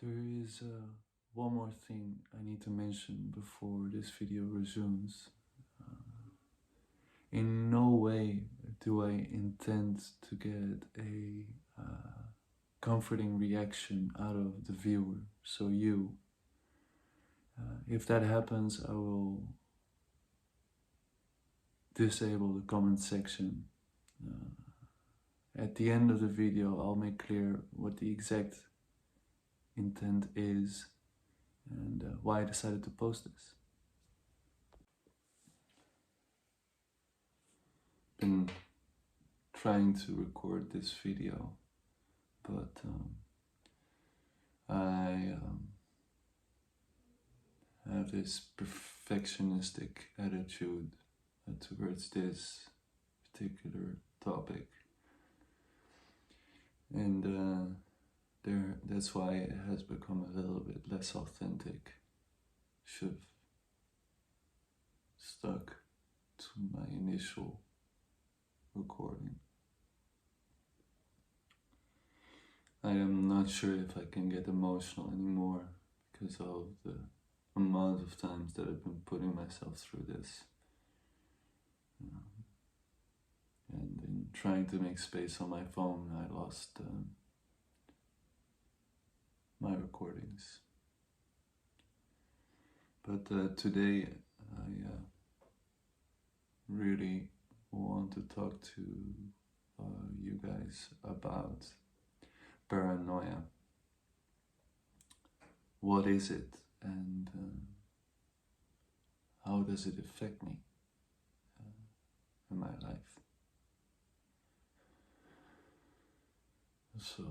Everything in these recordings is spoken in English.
There is one more thing I need to mention before this video resumes. In no way do I intend to get a comforting reaction out of the viewer, so you. If that happens, I will disable the comment section. At the end of the video, I'll make clear what the exact intent is and why I decided to post this. Been trying to record this video, but I have this perfectionistic attitude towards this particular topic, and that's why it has become a little bit less authentic. Should have stuck to my initial recording. I am not sure if I can get emotional anymore because of the amount of times that I've been putting myself through this. And in trying to make space on my phone, I lost my recordings. But today I really want to talk to you guys about paranoia. What is it, and how does it affect me in my life? So,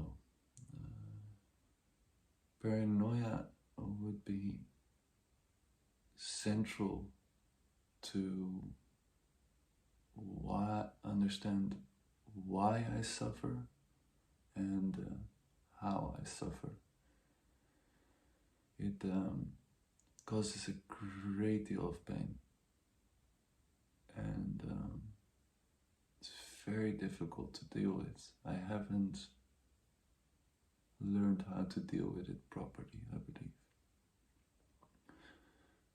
paranoia would be central to understand why I suffer and how I suffer. It causes a great deal of pain, and it's very difficult to deal with. I haven't learned how to deal with it properly, I believe.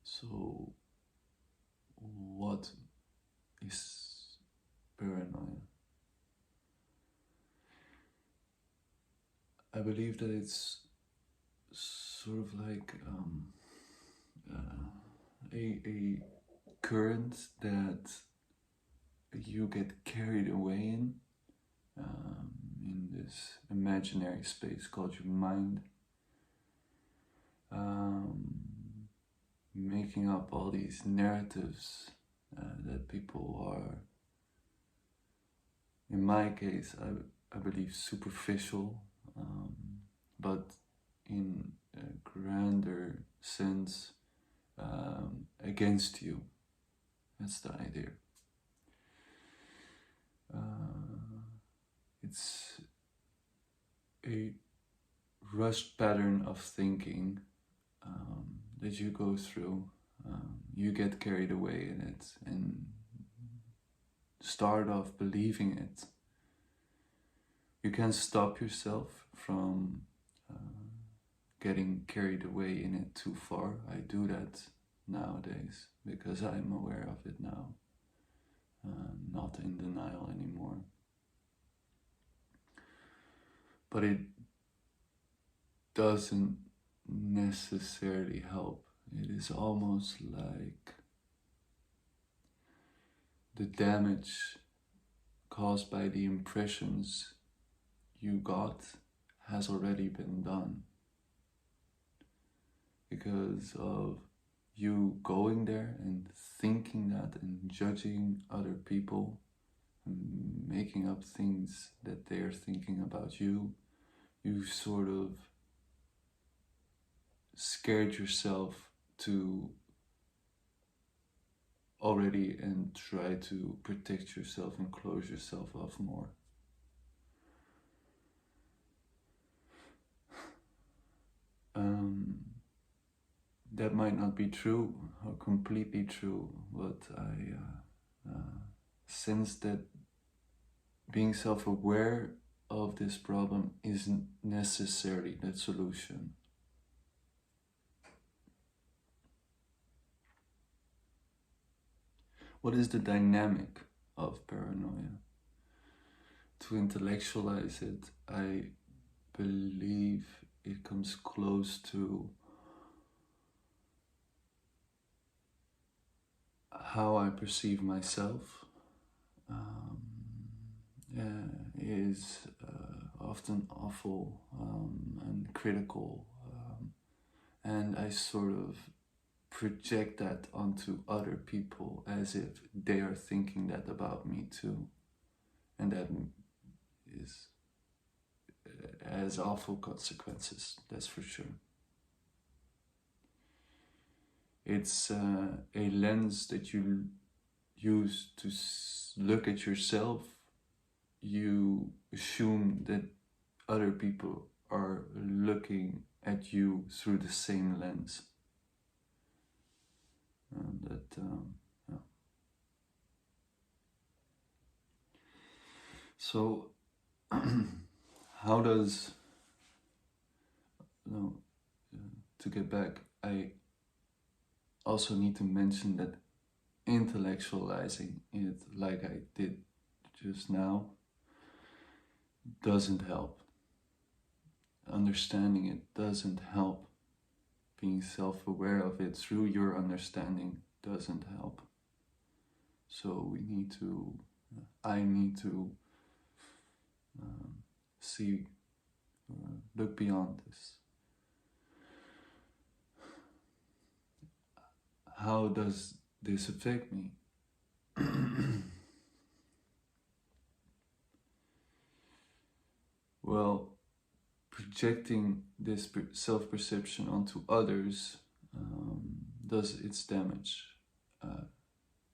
So, what is paranoia? I believe that it's sort of like a current that you get carried away in this imaginary space called your mind, making up all these narratives that people are, in my case, I believe superficial, but in a grander sense, against you. That's the idea. It's a rushed pattern of thinking that you go through. You get carried away in it and start off believing it. You can't stop yourself from getting carried away in it too far. I do that nowadays because I'm aware of it now, not in denial anymore. But it doesn't necessarily help. It is almost like the damage caused by the impressions you got has already been done, because of you going there and thinking that and judging other people and making up things that they're thinking about you. You sort of scared yourself to already and try to protect yourself and close yourself off more. That might not be true or completely true, but I sense that being self-aware of this problem isn't necessarily the solution. What is the dynamic of paranoia? To intellectualize it, I believe it comes close to how I perceive myself. Is often awful and critical, and I sort of project that onto other people as if they are thinking that about me too, and that is has awful consequences, that's for sure. It's a lens that you use to look at yourself. You assume that other people are looking at you through the same lens. And yeah. So, how does, to get back, I also need to mention that intellectualizing it, like I did just now, doesn't help. Understanding it doesn't help. Being self-aware of it through your understanding doesn't help. So I need to look beyond this. How does this affect me? Well, projecting this self-perception onto others does its damage.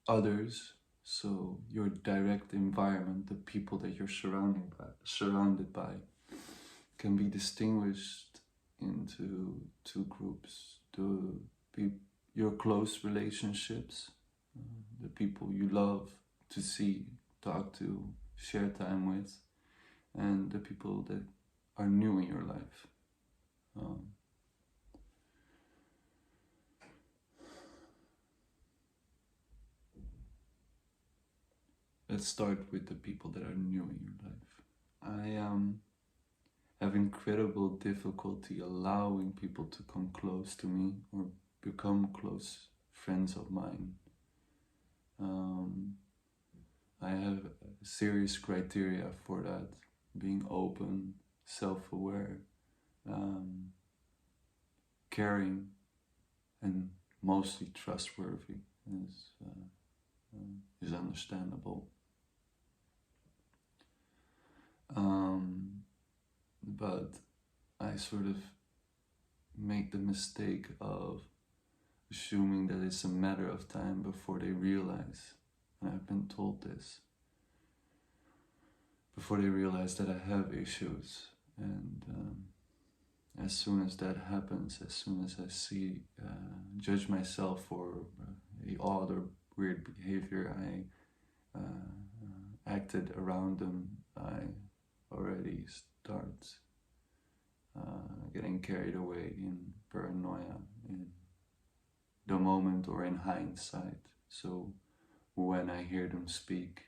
Others, so your direct environment, the people that you're surrounded by, can be distinguished into two groups. Your close relationships, the people you love to see, talk to, share time with, and the people that are new in your life. Let's start with the people that are new in your life. I have incredible difficulty allowing people to come close to me or become close friends of mine. I have serious criteria for that: being open, self-aware, caring, and mostly trustworthy is understandable. But I sort of make the mistake of assuming that it's a matter of time before they realize, and I've been told this, before they realize that I have issues. And as soon as that happens, as soon as I judge myself for the odd or weird behavior I acted around them, I already start getting carried away in paranoia in the moment or in hindsight. So when I hear them speak,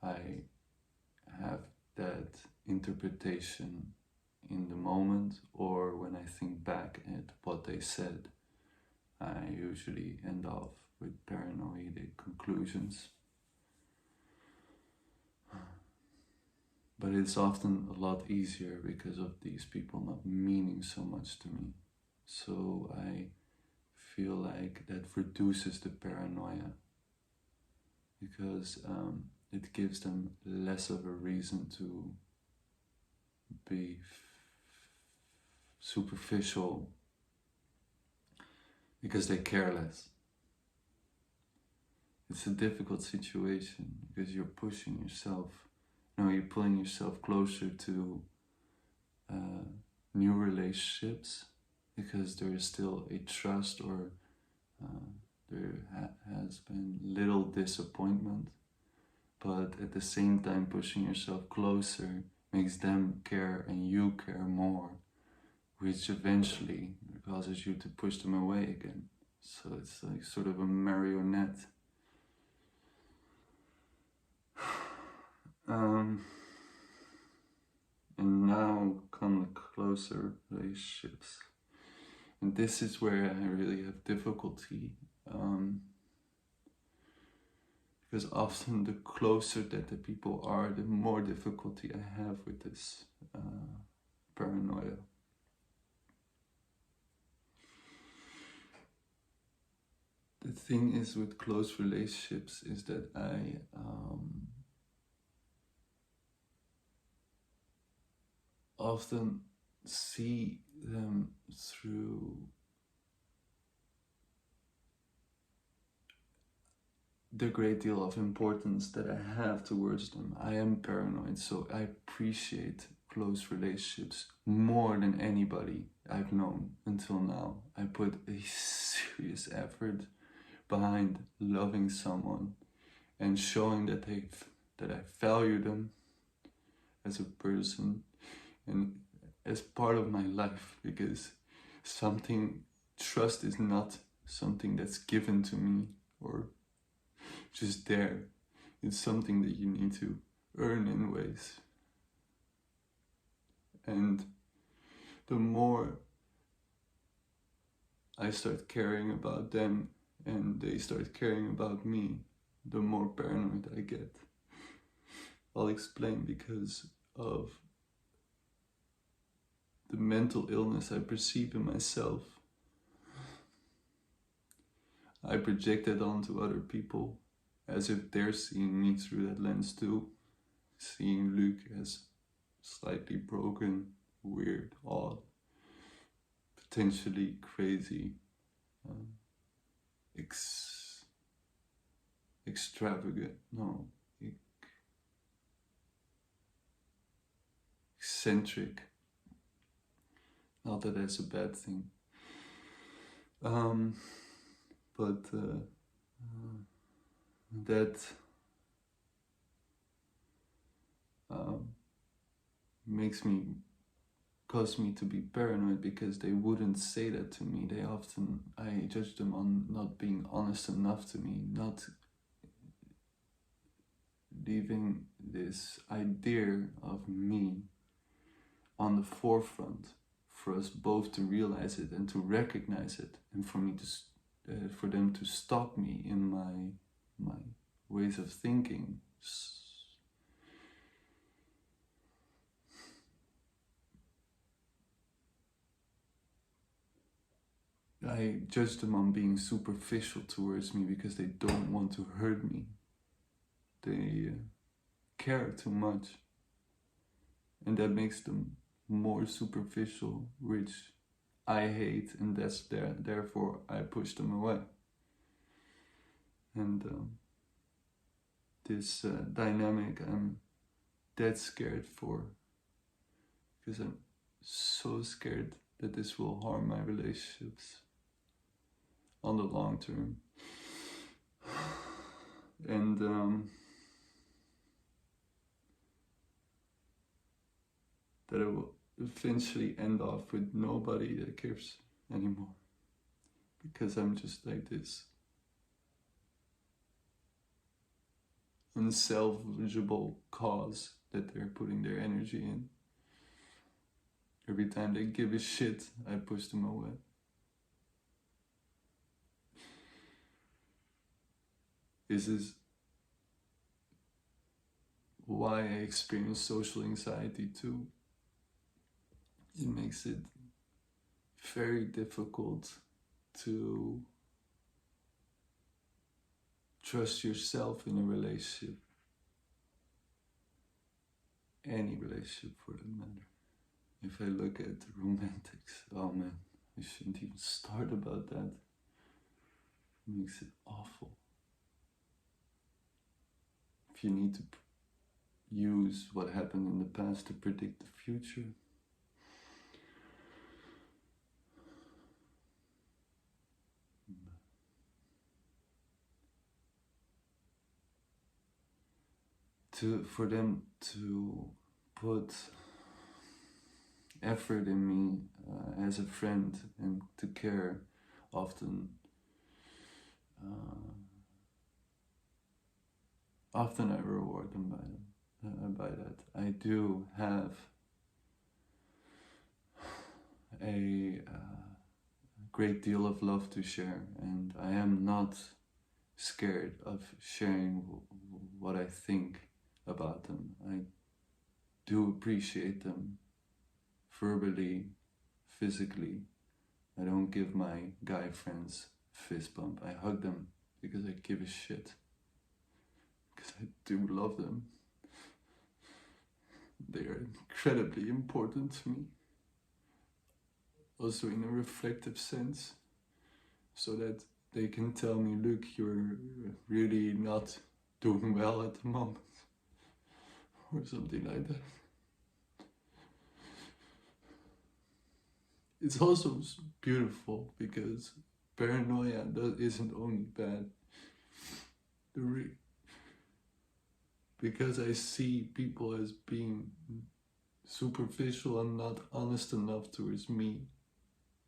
I have that interpretation in the moment, or when I think back at what they said, I usually end off with paranoid conclusions. But it's often a lot easier because of these people not meaning so much to me. So I feel like that reduces the paranoia, because it gives them less of a reason to be superficial, because they care less. It's a difficult situation because you're pushing yourself, you're pulling yourself closer to new relationships, because there is still a trust, or there has been little disappointment, but at the same time pushing yourself closer makes them care and you care more, which eventually causes you to push them away again. So it's like sort of a marionette. And now come the closer relationships. And this is where I really have difficulty. Because often the closer that the people are, the more difficulty I have with this paranoia. The thing is with close relationships is that I often see them through the great deal of importance that I have towards them. I am paranoid, so I appreciate close relationships more than anybody I've known until now. I put a serious effort behind loving someone and showing that I value them as a person and as part of my life, because trust is not something that's given to me or just there. It's something that you need to earn in ways. And the more I start caring about them and they start caring about me, the more paranoid I get. I'll explain. Because of the mental illness I perceive in myself, I project it onto other people as if they're seeing me through that lens too. Seeing Luc as slightly broken, weird, odd, potentially crazy, extravagant, no, eccentric. Not that that's a bad thing. But that cause me to be paranoid, because they wouldn't say that to me. I judge them on not being honest enough to me, not leaving this idea of me on the forefront for us both to realize it and to recognize it, and for me to for them to stop me in my ways of thinking. I judge them on being superficial towards me because they don't want to hurt me. They care too much, and that makes them more superficial, which I hate, and therefore I push them away. And this dynamic I'm dead scared for, because I'm so scared that this will harm my relationships on the long term. And that it will eventually end off with nobody that cares anymore, because I'm just like this unsalvageable cause that they're putting their energy in. Every time they give a shit, I push them away. This is why I experience social anxiety too. It makes it very difficult to trust yourself in a relationship. Any relationship for that matter. If I look at the romantics, oh man, I shouldn't even start about that. It makes it awful. If you need to use what happened in the past to predict the future, for them to put effort in me as a friend and to care often often I reward them by that. I do have a great deal of love to share, and I am not scared of sharing what I think about them. I do appreciate them verbally, physically. I don't give my guy friends fist bump. I hug them because I give a shit. Because I do love them. They are incredibly important to me. Also in a reflective sense, so that they can tell me, look, you're really not doing well at the moment, or something like that. It's also beautiful because paranoia isn't only bad. Because I see people as being superficial and not honest enough towards me,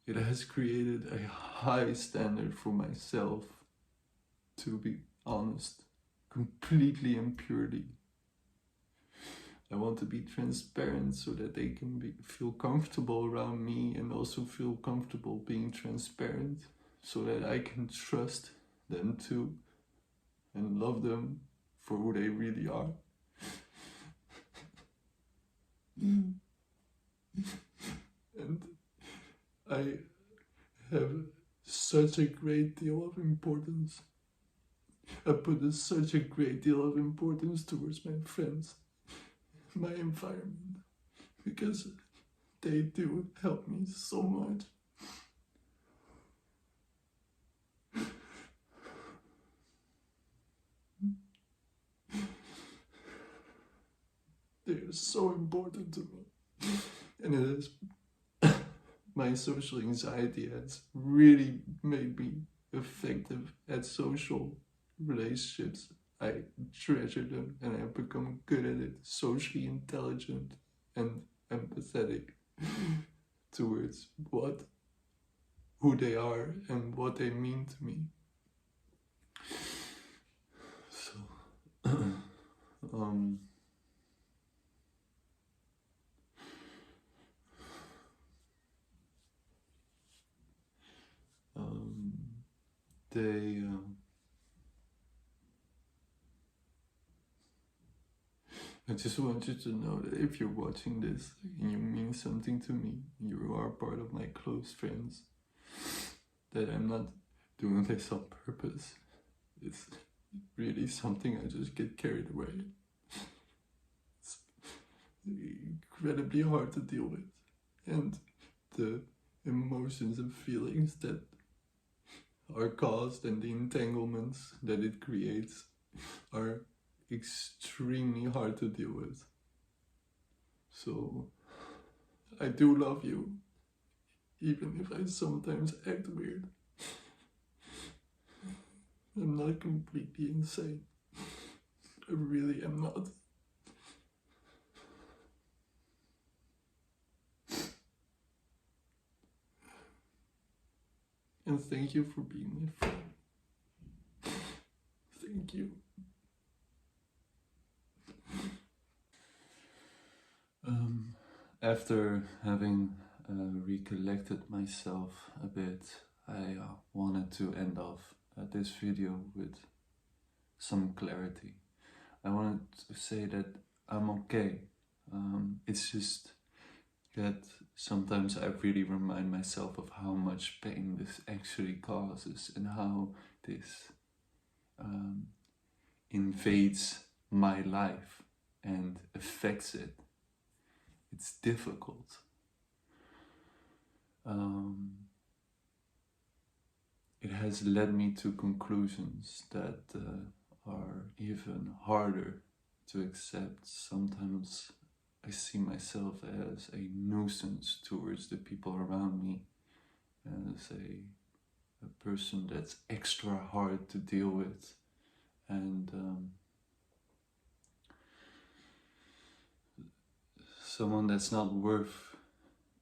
it has created a high standard for myself to be honest, completely and purely. I want to be transparent so that they can feel comfortable around me, and also feel comfortable being transparent so that I can trust them too and love them for who they really are. And I have such a great deal of importance. I put such a great deal of importance towards my friends, my environment, because they do help me so much. They are so important to me. And it is my social anxiety has really made me effective at social relationships. I treasure them and I've become good at it, socially intelligent and empathetic towards who they are and what they mean to me. So, I just want you to know that if you're watching this and you mean something to me, you are part of my close friends, that I'm not doing this on purpose. It's really something I just get carried away. It's incredibly hard to deal with, and the emotions and feelings that are caused and the entanglements that it creates are extremely hard to deal with. So I do love you, even if I sometimes act weird. I'm not completely insane. I really am not. And thank you for being my friend. Thank you. After having recollected myself a bit, I wanted to end off this video with some clarity. I wanted to say that I'm okay. It's just that sometimes I really remind myself of how much pain this actually causes and how this invades my life and affects it. It's difficult. It has led me to conclusions that are even harder to accept. Sometimes I see myself as a nuisance towards the people around me, as a person that's extra hard to deal with, and someone that's not worth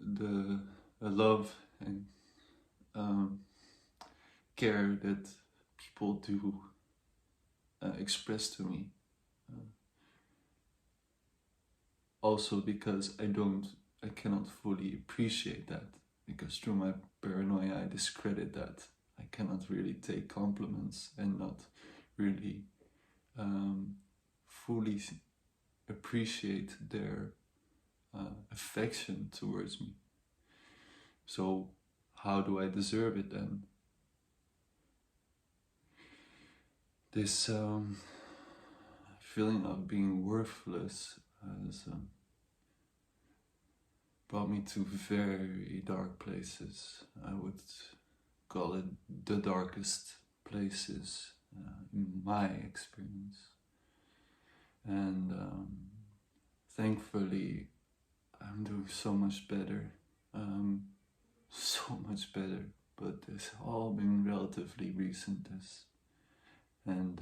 the love and care that people do express to me. Also because I cannot fully appreciate that, because through my paranoia I discredit that. I cannot really take compliments and not really fully appreciate their affection towards me. So how do I deserve it then? This feeling of being worthless has brought me to very dark places. I would call it the darkest places in my experience. And thankfully, I'm doing so much better. So much better. But it's all been relatively recent. And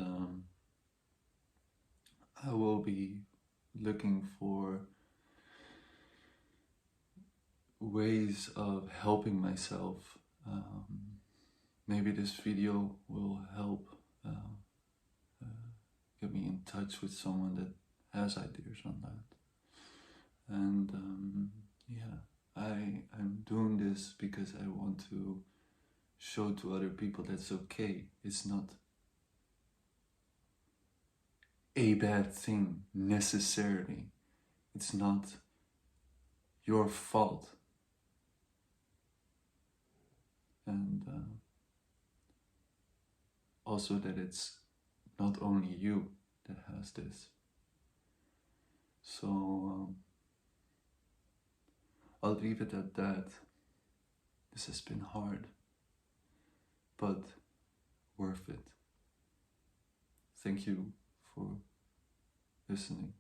I will be looking for ways of helping myself. Maybe this video will help get me in touch with someone that has ideas on that. And yeah, I'm doing this because I want to show to other people that's okay. It's not a bad thing necessarily. It's not your fault. And also that it's not only you that has this. So I'll leave it at that. This has been hard, but worth it. Thank you for listening.